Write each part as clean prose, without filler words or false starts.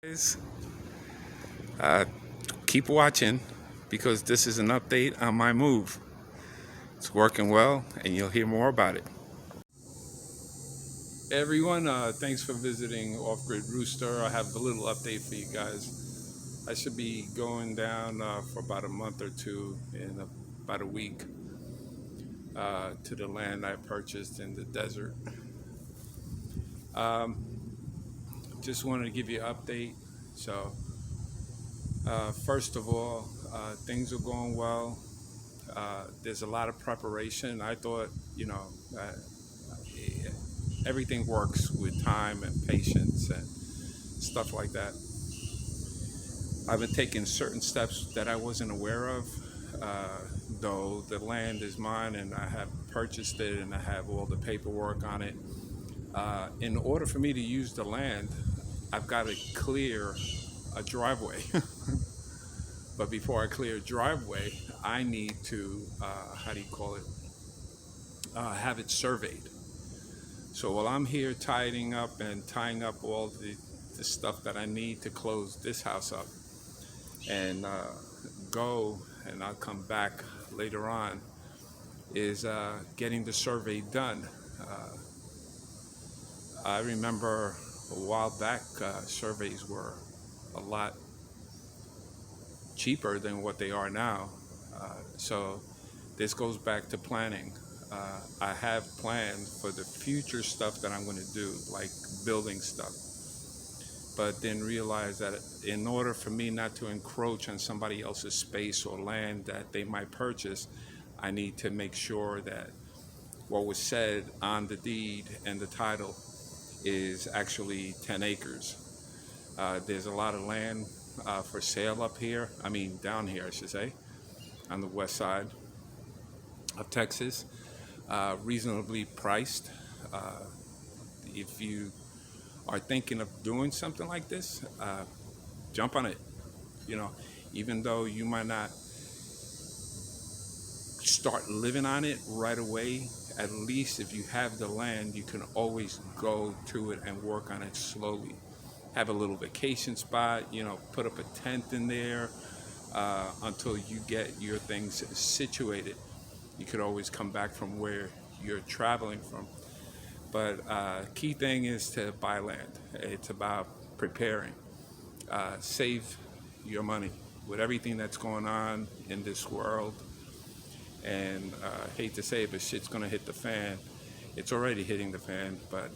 Guys, uh, keep watching because this is an update on my move. It's working well, and you'll hear more about it. Hey everyone, thanks for visiting Off Grid Rooster. I have a little update for you guys. I should be going down for about a month or two in about a week to the land I purchased in the desert. Um, just wanted to give you an update. So, first of all, things are going well. There's a lot of preparation. I thought, you know, uh, everything works with time and patience and stuff like that. I've been taking certain steps that I wasn't aware of, uh, though the land is mine and I have purchased it and I have all the paperwork on it. In order for me to use the land, I've got to clear a driveway. But before I clear a driveway, I need to, how do you call it, have it surveyed. So while I'm here tidying up and tying up all the stuff that I need to close this house up and go, and I'll come back later on, is getting the survey done. Uh, I remember a while back, surveys were a lot cheaper than what they are now. So this goes back to planning. I have planned for the future stuff that I'm going to do, like building stuff, but then realize that in order for me not to encroach on somebody else's space or land that they might purchase, I need to make sure that what was said on the deed and the title is actually 10 acres. There's a lot of land for sale up here, I mean down here I should say, on the west side of Texas, reasonably priced. Uh, if you are thinking of doing something like this, jump on it. You know, even though you might not start living on it right away, at least if you have the land, you can always go to it and work on it slowly. Have a little vacation spot, you know, put up a tent in there until you get your things situated. You could always come back from where you're traveling from. But key thing is to buy land. It's about preparing. Save your money with everything that's going on in this world. And hate to say it, but shit's gonna hit the fan. It's already hitting the fan. But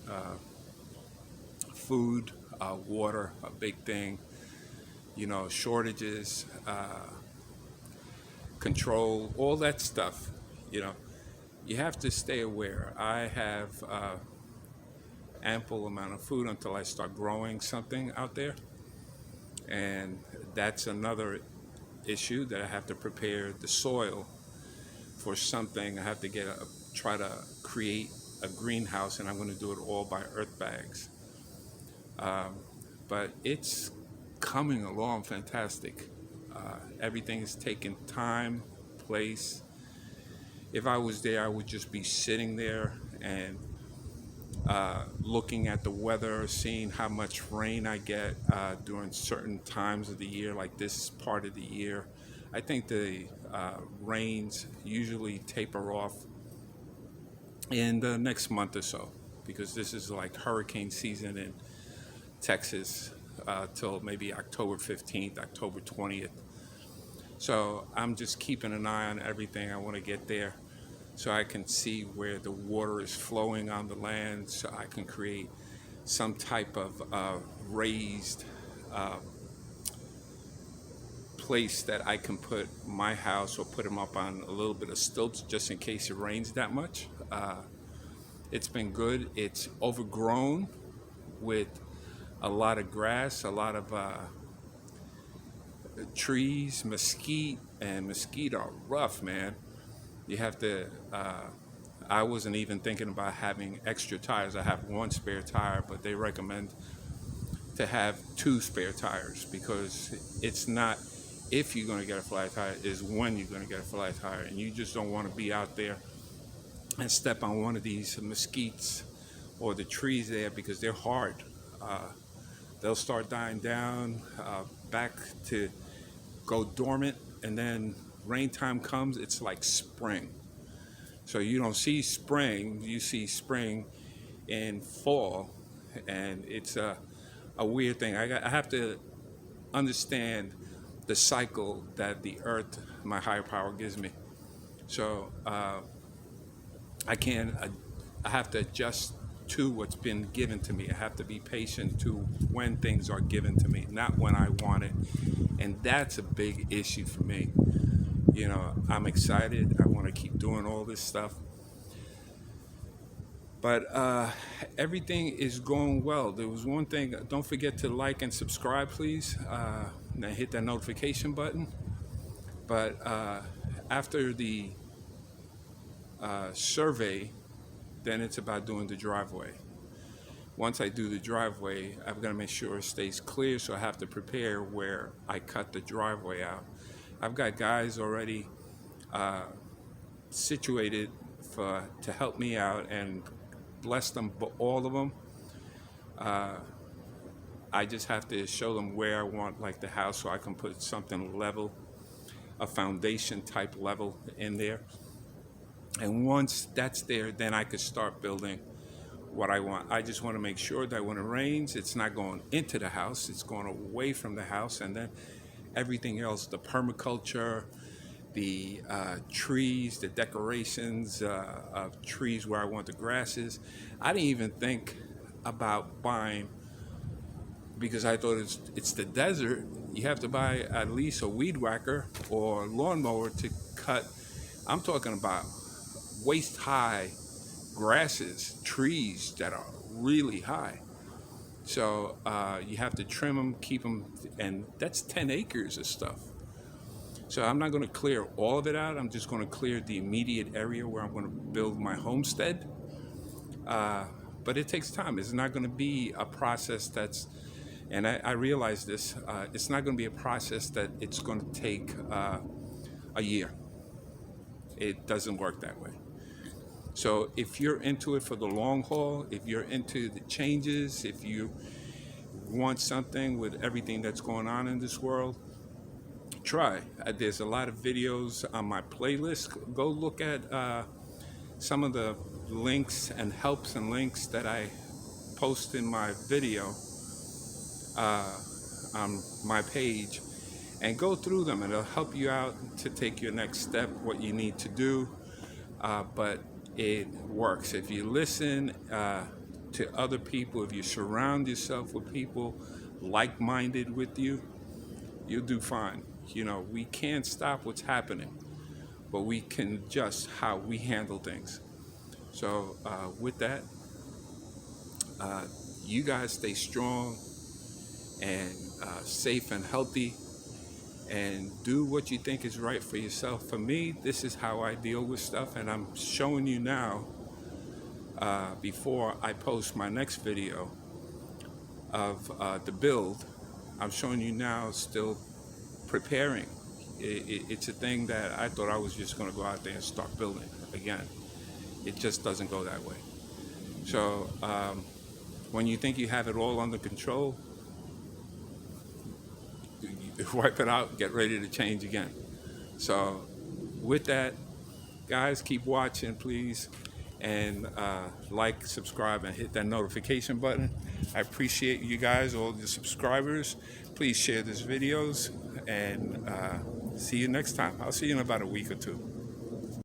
food, water, a big thing. You know, shortages, control, all that stuff. You know, you have to stay aware. I have ample amount of food until I start growing something out there, and that's another issue that I have to prepare the soil for something. I have to try to create a greenhouse, and I'm going to do it all by earth bags. Um, but it's coming along fantastic. Everything is taking time, place. If I was there, I would just be sitting there and looking at the weather, seeing how much rain I get during certain times of the year, like this part of the year. I think the rains usually taper off in the next month or so, because this is like hurricane season in Texas till maybe October 15th, October 20th. So I'm just keeping an eye on everything. I want to get there so I can see where the water is flowing on the land, so I can create some type of raised uh, place that I can put my house or put them up on a little bit of stilts just in case it rains that much. It's been good. It's overgrown with a lot of grass, a lot of trees, mesquite, and mesquite are rough, man. You have to. I wasn't even thinking about having extra tires. I have one spare tire, but they recommend to have two spare tires because it's not if you're going to get a flat tire, is when you're going to get a flat tire, and you just don't want to be out there and step on one of these mesquites or the trees there because they're hard. Uh, they'll start dying down, back to go dormant, and then rain time comes, it's like spring. So you don't see spring, you see spring in fall, and it's a weird thing. I have to understand the cycle that the earth, my higher power, gives me. So I can't, I have to adjust to what's been given to me. I have to be patient to when things are given to me, not when I want it. And that's a big issue for me. You know, I'm excited. I want to keep doing all this stuff. But everything is going well. There was one thing, don't forget to like and subscribe, please. And hit that notification button. But after the survey, then it's about doing the driveway. Once I do the driveway, I've got to make sure it stays clear, so I have to prepare where I cut the driveway out. I've got guys already situated to help me out, and bless them, all of them. I just have to show them where I want, like, the house, so I can put something level, a foundation type level in there. And once that's there, then I could start building what I want. I just want to make sure that when it rains, it's not going into the house, it's going away from the house. And then everything else, the permaculture, the trees, the decorations of trees where I want the grasses. I didn't even think about buying, because I thought it's the desert. You have to buy at least a weed whacker or lawnmower to cut. I'm talking about waist high grasses, trees that are really high. So you have to trim them, keep them, and that's 10 acres of stuff. So I'm not going to clear all of it out. I'm just going to clear the immediate area where I'm going to build my homestead. But it takes time. It's not going to be a process that's, and I realize this, it's not going to be a process that it's going to take a year. It doesn't work that way. So if you're into it for the long haul, if you're into the changes, if you want something with everything that's going on in this world, try. There's a lot of videos on my playlist. Go look at some of the links and helps and links that I post in my video on my page, and go through them, and it'll help you out to take your next step, what you need to do. But it works. If you listen to other people, if you surround yourself with people like-minded with you, you'll do fine. You know, we can't stop what's happening, but we can adjust how we handle things. So with that, you guys stay strong and safe and healthy, and do what you think is right for yourself. For me, this is how I deal with stuff, and I'm showing you now, before I post my next video of the build, I'm showing you now, still preparing. It's a thing that I thought I was just going to go out there and start building again. It just doesn't go that way. So when you think you have it all under control, wipe it out, get ready to change again. So with that, guys, keep watching, please, and like, subscribe, and hit that notification button. I appreciate you guys, all the subscribers. Please share these videos, and see you next time. I'll see you in about a week or two.